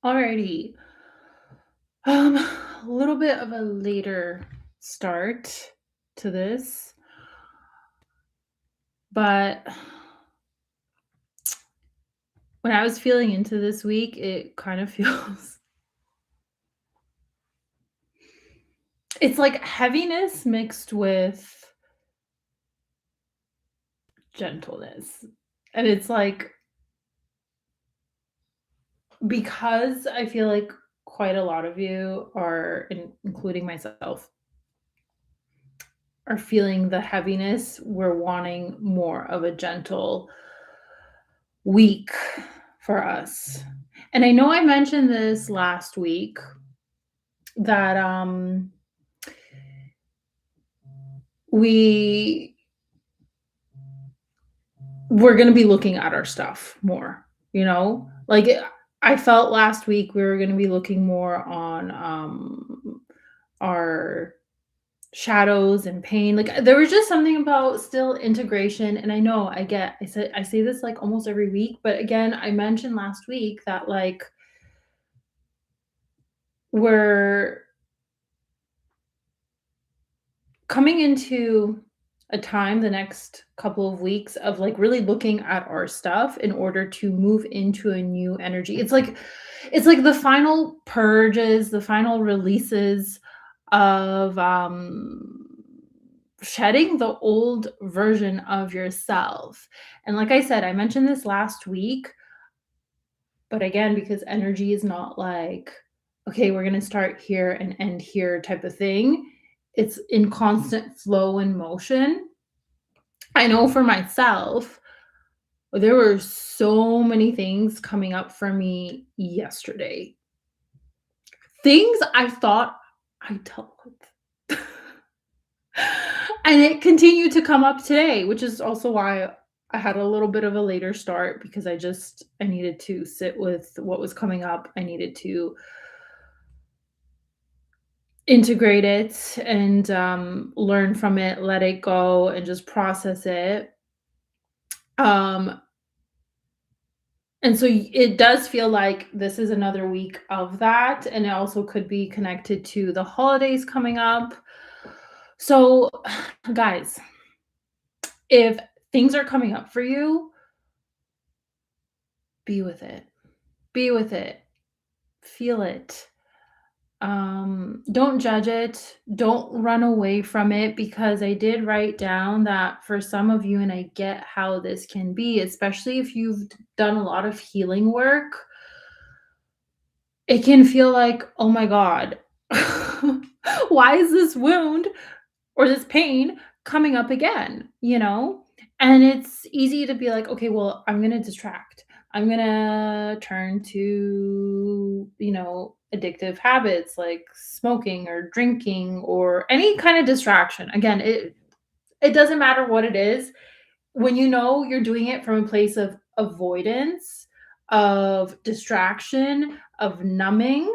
Alrighty. A little bit of a later start to this, but when I was feeling into this week, it kind of feels it's like heaviness mixed with gentleness. And it's like because I feel like quite a lot of you are, including myself, are feeling the heaviness, we're wanting more of a gentle week for us. And I know I mentioned this last week that we we're going to be looking at our stuff more, Like I felt last week we were going to be looking more on our shadows and pain. Like there was just something about still integration, and I know I say this like almost every week, but again, I mentioned last week that like we're coming into a time the next couple of weeks of like really looking at our stuff in order to move into a new energy. It's like the final purges, the final releases of shedding the old version of yourself. And like I said, I mentioned this last week, but again, because energy is not like, okay, we're going to start here and end here type of thing. It's in constant flow and motion. I know for myself, there were so many things coming up for me yesterday. Things I thought I dealt with. And it continued to come up today, which is also why I had a little bit of a later start because I needed to sit with what was coming up. I needed to integrate it and learn from it, let it go, and just process it. Um, and so it does feel like this is another week of that, and it also could be connected to the holidays coming up. So, guys, if things are coming up for you, be with it. Be with it. Feel it. Don't judge it. Don't run away from it because I did write down that for some of you, and I get how this can be, especially if you've done a lot of healing work, it can feel like, oh my God, why is this wound or this pain coming up again? And it's easy to be like, okay, well, I'm going to distract. I'm going to turn to, addictive habits like smoking or drinking or any kind of distraction. Again, it doesn't matter what it is. When you know you're doing it from a place of avoidance, of distraction, of numbing,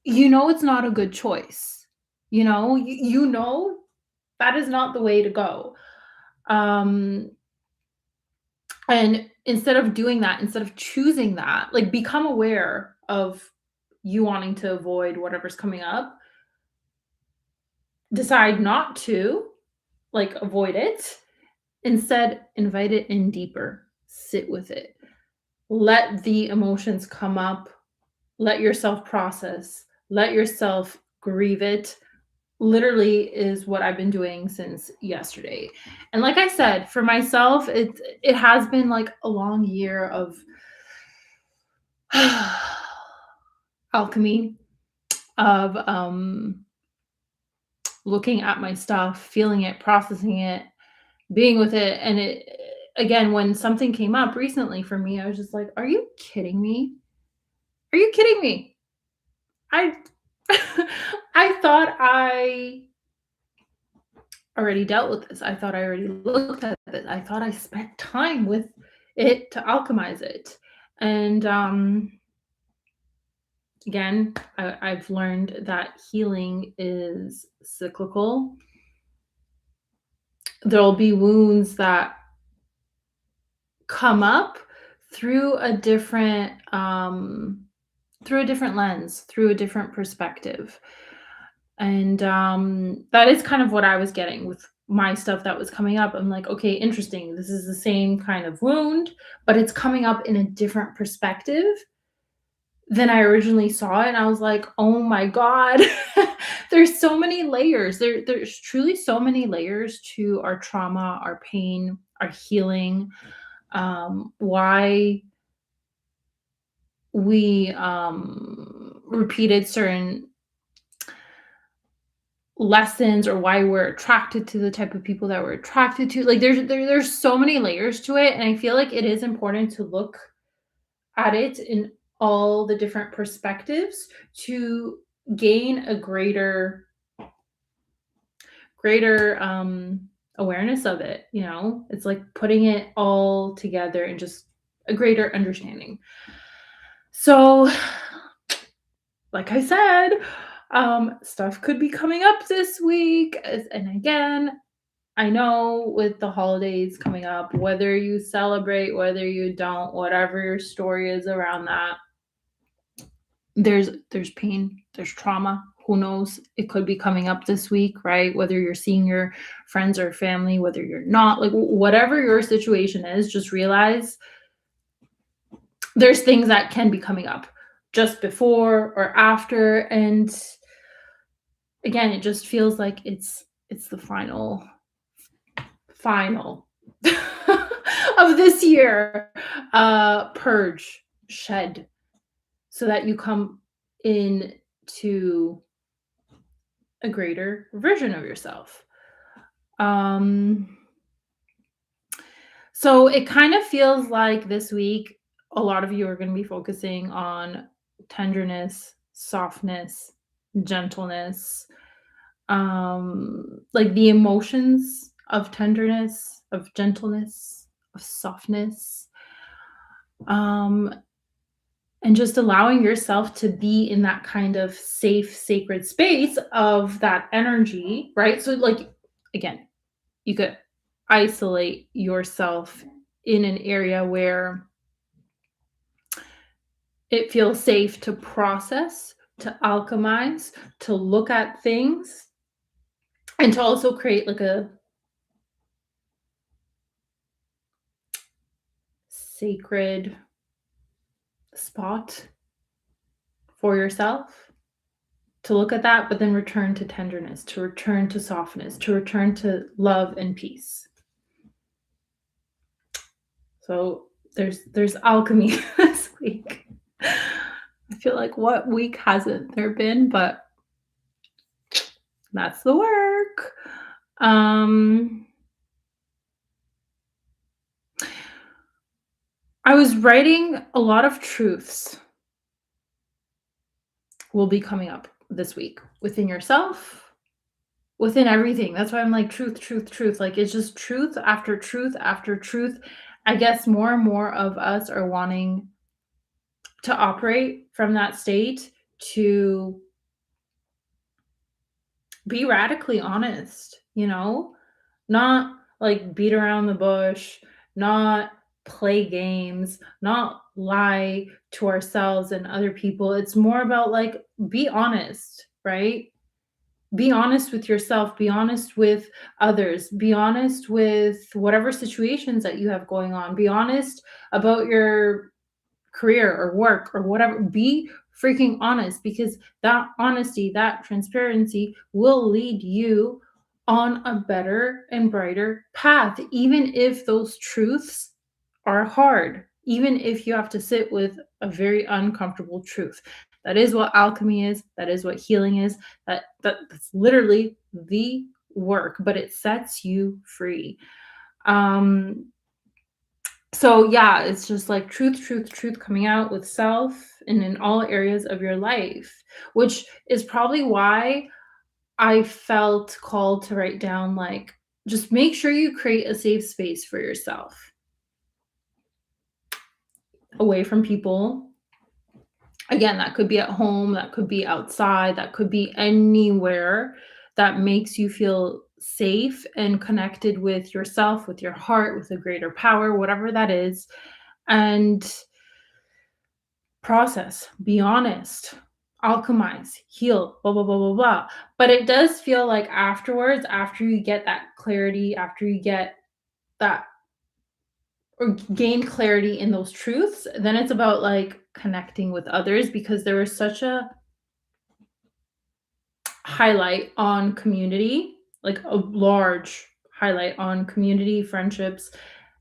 it's not a good choice. You know that is not the way to go. Um, and instead of doing that, instead of choosing that, like become aware of you wanting to avoid whatever's coming up. Decide not to like avoid it. Instead, invite it in deeper. Sit with it. Let the emotions come up. Let yourself process. Let yourself grieve it. Literally is what I've been doing since yesterday. And like I said, for myself, it has been like a long year of alchemy, of looking at my stuff, feeling it, processing it, being with it. And it again, when something came up recently for me, I was just like, are you kidding me? Are you kidding me? I I thought I already dealt with this. I thought I already looked at it. I thought I spent time with it to alchemize it. And again, I've learned that healing is cyclical. There'll be wounds that come up through a different through a different lens, through a different perspective. And that is kind of what I was getting with my stuff that was coming up. I'm like, okay, interesting. This is the same kind of wound, but it's coming up in a different perspective than I originally saw it. And I was like, oh my God, there's so many layers. There's truly so many layers to our trauma, our pain, our healing, why we repeated certain lessons or why we're attracted to the type of people that we're attracted to. Like there's so many layers to it, and I feel like it is important to look at it in all the different perspectives to gain a greater awareness of it, you know? It's like putting it all together and just a greater understanding. So, like I said, stuff could be coming up this week. And again, I know with the holidays coming up, whether you celebrate, whether you don't, whatever your story is around that, there's pain, there's trauma. Who knows? It could be coming up this week, right? Whether you're seeing your friends or family, whether you're not, like whatever your situation is, just realize there's things that can be coming up just before or after. And again, it just feels like it's the final of this year, purge, shed, so that you come into a greater version of yourself. Um, so it kind of feels like this week, a lot of you are going to be focusing on tenderness, softness, gentleness, like the emotions of tenderness, of gentleness, of softness, um, and just allowing yourself to be in that kind of safe, sacred space of that energy, right? So, like, again, you could isolate yourself in an area where it feels safe to process, to alchemize, to look at things, and to also create like a sacred spot for yourself to look at that, but then return to tenderness, to return to softness, to return to love and peace. So there's alchemy this week. I feel like what week hasn't there been, but that's the work. I was writing a lot of truths will be coming up this week within yourself, within everything. That's why I'm like truth, truth, truth. Like it's just truth after truth after truth. I guess more and more of us are wanting to operate from that state to be radically honest, you know? Not like beat around the bush, not play games, not lie to ourselves and other people. It's more about like be honest, right? Be honest with yourself, be honest with others, be honest with whatever situations that you have going on, be honest about your career or work or whatever. Be freaking honest because that honesty, that transparency will lead you on a better and brighter path, even if those truths are hard, even if you have to sit with a very uncomfortable truth. That is what alchemy is. That is what healing is. That's literally the work, but it sets you free. Um, so yeah, it's just like truth, truth, truth coming out with self and in all areas of your life, which is probably why I felt called to write down like just make sure you create a safe space for yourself away from people. Again, that could be at home, that could be outside, that could be anywhere that makes you feel safe and connected with yourself, with your heart, with a greater power, whatever that is. And process, be honest, alchemize, heal, blah, blah, blah, blah, blah. But it does feel like afterwards, after you get that clarity, after you get that or gain clarity in those truths, then it's about like connecting with others because there was such a highlight on community, like a large highlight on community, friendships,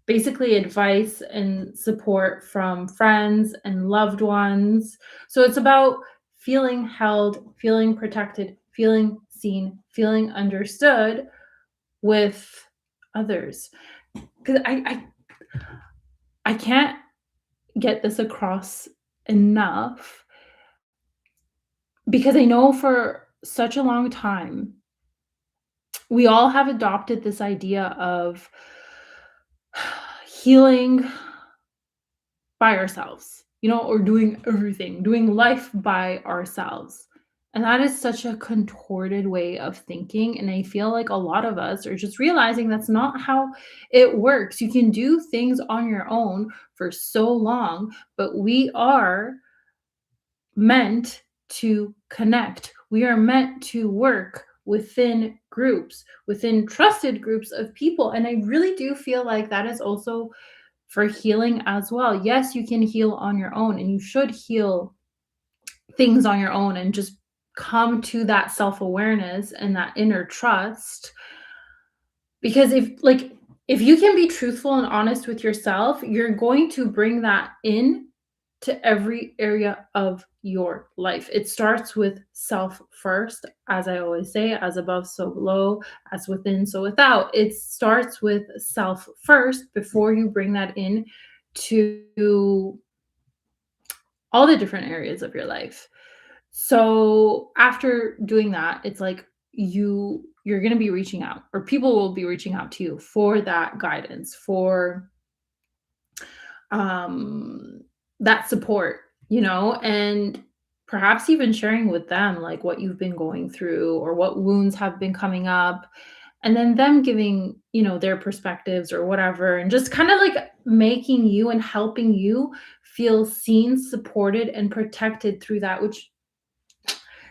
basically advice and support from friends and loved ones. So it's about feeling held, feeling protected, feeling seen, feeling understood with others. Because I can't get this across enough because I know for such a long time we all have adopted this idea of healing by ourselves, or doing everything, doing life by ourselves. And that is such a contorted way of thinking. And I feel like a lot of us are just realizing that's not how it works. You can do things on your own for so long, but we are meant to connect. We are meant to work within groups, within trusted groups of people. And I really do feel like that is also for healing as well. Yes, you can heal on your own and you should heal things on your own and just come to that self-awareness and that inner trust because if you can be truthful and honest with yourself, you're going to bring that in to every area of your life. It starts with self first, as I always say, as above, so below, as within, so without. It starts with self first before you bring that in to all the different areas of your life. So after doing that, it's like you're going to be reaching out or people will be reaching out to you for that guidance, for um that support, and perhaps even sharing with them like what you've been going through or what wounds have been coming up and then them giving, their perspectives or whatever and just kind of like making you and helping you feel seen, supported and protected through that, which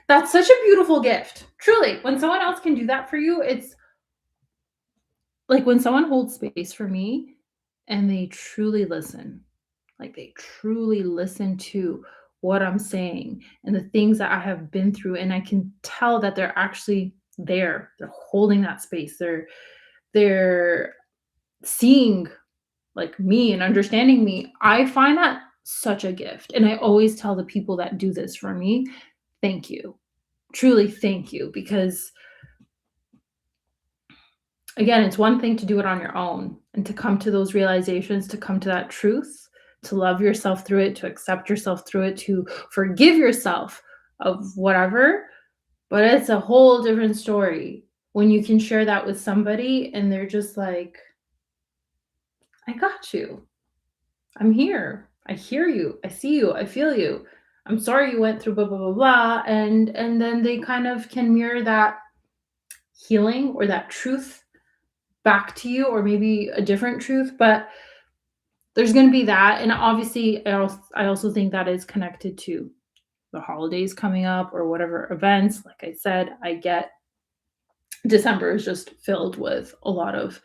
that's such a beautiful gift. Truly, when someone else can do that for you, it's like when someone holds space for me and they truly listen. Like they truly listen to what I'm saying and the things that I have been through. And I can tell that they're actually there. They're holding that space. They're seeing like me and understanding me. I find that such a gift. And I always tell the people that do this for me, thank you. Truly thank you. Because again, it's one thing to do it on your own and to come to those realizations, to come to that truth, to love yourself through it, to accept yourself through it, to forgive yourself of whatever. But it's a whole different story when you can share that with somebody and they're just like, I got you. I'm here. I hear you. I see you. I feel you. I'm sorry you went through blah blah blah blah. And then they kind of can mirror that healing or that truth back to you, or maybe a different truth, but there's going to be that. And obviously, I also think that is connected to the holidays coming up or whatever events. Like I said, I get December is just filled with a lot of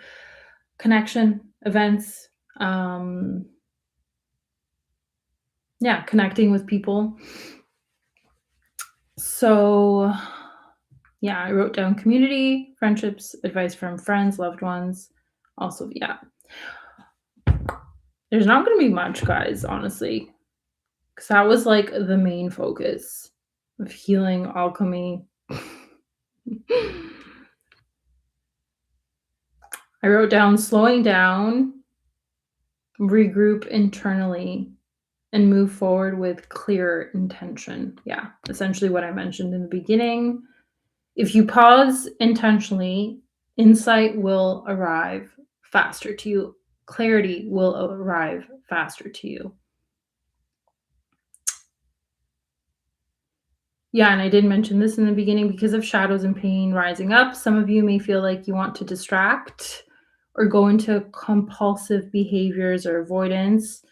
connection events. Yeah, connecting with people. So, yeah, I wrote down community, friendships, advice from friends, loved ones. Also, yeah, there's not going to be much, guys, honestly, because that was like the main focus of healing alchemy. I wrote down slowing down, regroup internally, and move forward with clear intention. Yeah, essentially what I mentioned in the beginning. If you pause intentionally, insight will arrive faster to you. Clarity will arrive faster to you. Yeah, and I did mention this in the beginning because of shadows and pain rising up. Some of you may feel like you want to distract or go into compulsive behaviors or avoidance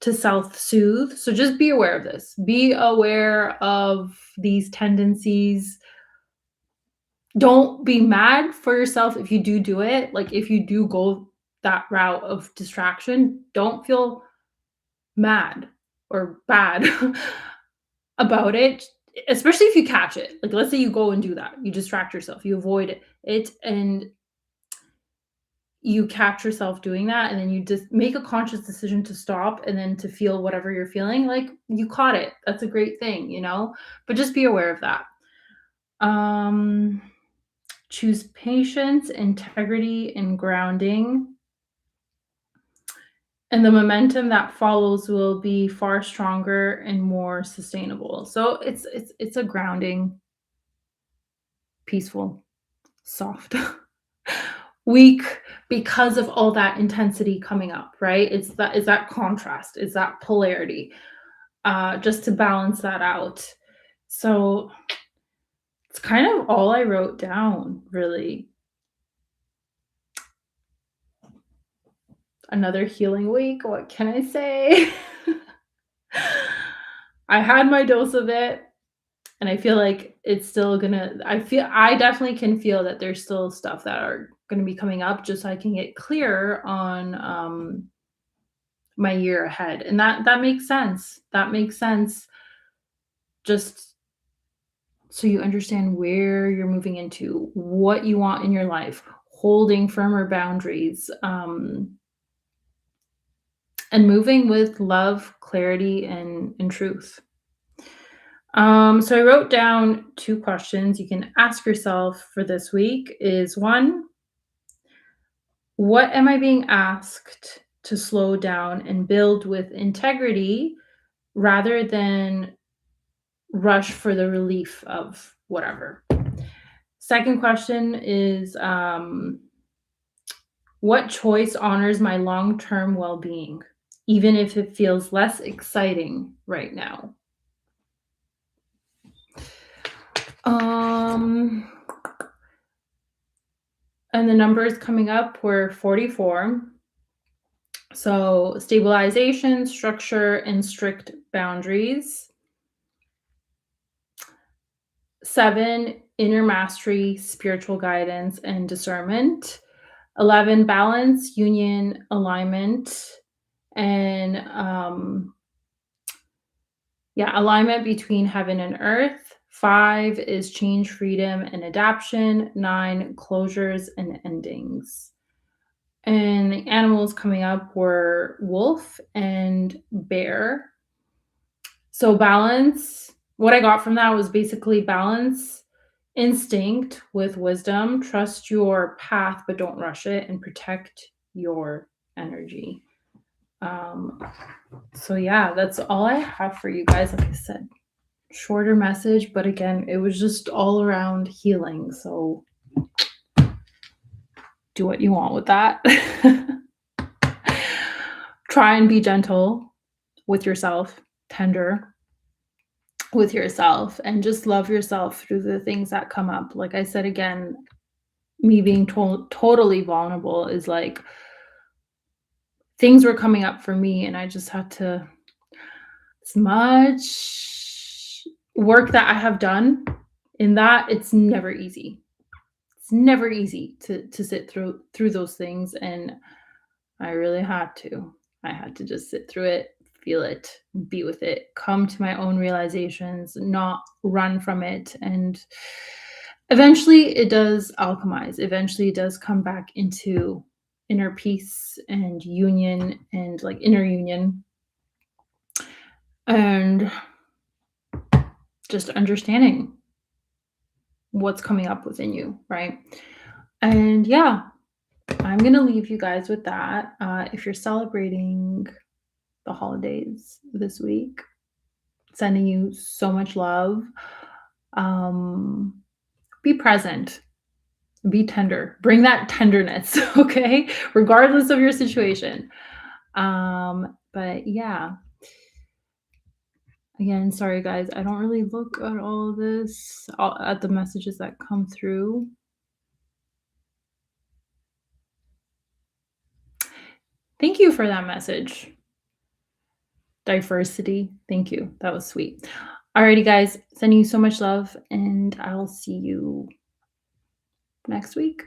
to self-soothe. So just be aware of this. Be aware of these tendencies. Don't be mad for yourself if you do it. Like, if you do go that route of distraction, don't feel mad or bad about it, especially if you catch it. Like, let's say you go and do that. You distract yourself, you avoid it, and you catch yourself doing that, and then you just make a conscious decision to stop and then to feel whatever you're feeling. Like, you caught it. That's a great thing, but just be aware of that. Um, choose patience, integrity, and grounding. And the momentum that follows will be far stronger and more sustainable. So it's a grounding, peaceful, soft week because of all that intensity coming up, right? It's that contrast, it's that polarity, just to balance that out. So it's kind of all I wrote down, really. Another healing week, what can I say? I had my dose of it, and I feel like it's still gonna I definitely can feel that there's still stuff that are gonna be coming up just so I can get clear on, my year ahead, and that makes sense. That makes sense, just so you understand where you're moving into, what you want in your life, holding firmer boundaries, and moving with love, clarity, and truth. So I wrote down 2 questions you can ask yourself for this week is 1, what am I being asked to slow down and build with integrity rather than rush for the relief of whatever? Second question is, what choice honors my long-term well-being, even if it feels less exciting right now? Um, and the numbers coming up were 44. So stabilization, structure, and strict boundaries. 7, inner mastery, spiritual guidance, and discernment. 11, balance, union, alignment, and alignment between heaven and earth. 5 is change, freedom, and adaptation. 9, closures and endings. And the animals coming up were wolf and bear. So balance, what I got from that was basically balance instinct with wisdom, trust your path, but don't rush it, and protect your energy. So yeah, that's all I have for you guys. Like I said, shorter message, but again, it was just all around healing. So do what you want with that. Try and be gentle with yourself, tender with yourself, and just love yourself through the things that come up. Like I said, again, me being totally vulnerable is like things were coming up for me, and I just had to, as much work that I have done in that, it's never easy. It's never easy to sit through those things, and I really had to. I had to just sit through it, feel it, be with it, come to my own realizations, not run from it. And eventually it does alchemize. Eventually it does come back into inner peace and union and like inner union and just understanding what's coming up within you, right? And yeah, I'm going to leave you guys with that. If you're celebrating the holidays this week, sending you so much love. Be present, be tender, bring that tenderness, okay? Regardless of your situation. But yeah, again, sorry guys, I don't really look at all of this, at the messages that come through. Thank you for that message. Diversity. Thank you. That was sweet. Alrighty, guys. Sending you so much love, and I'll see you next week.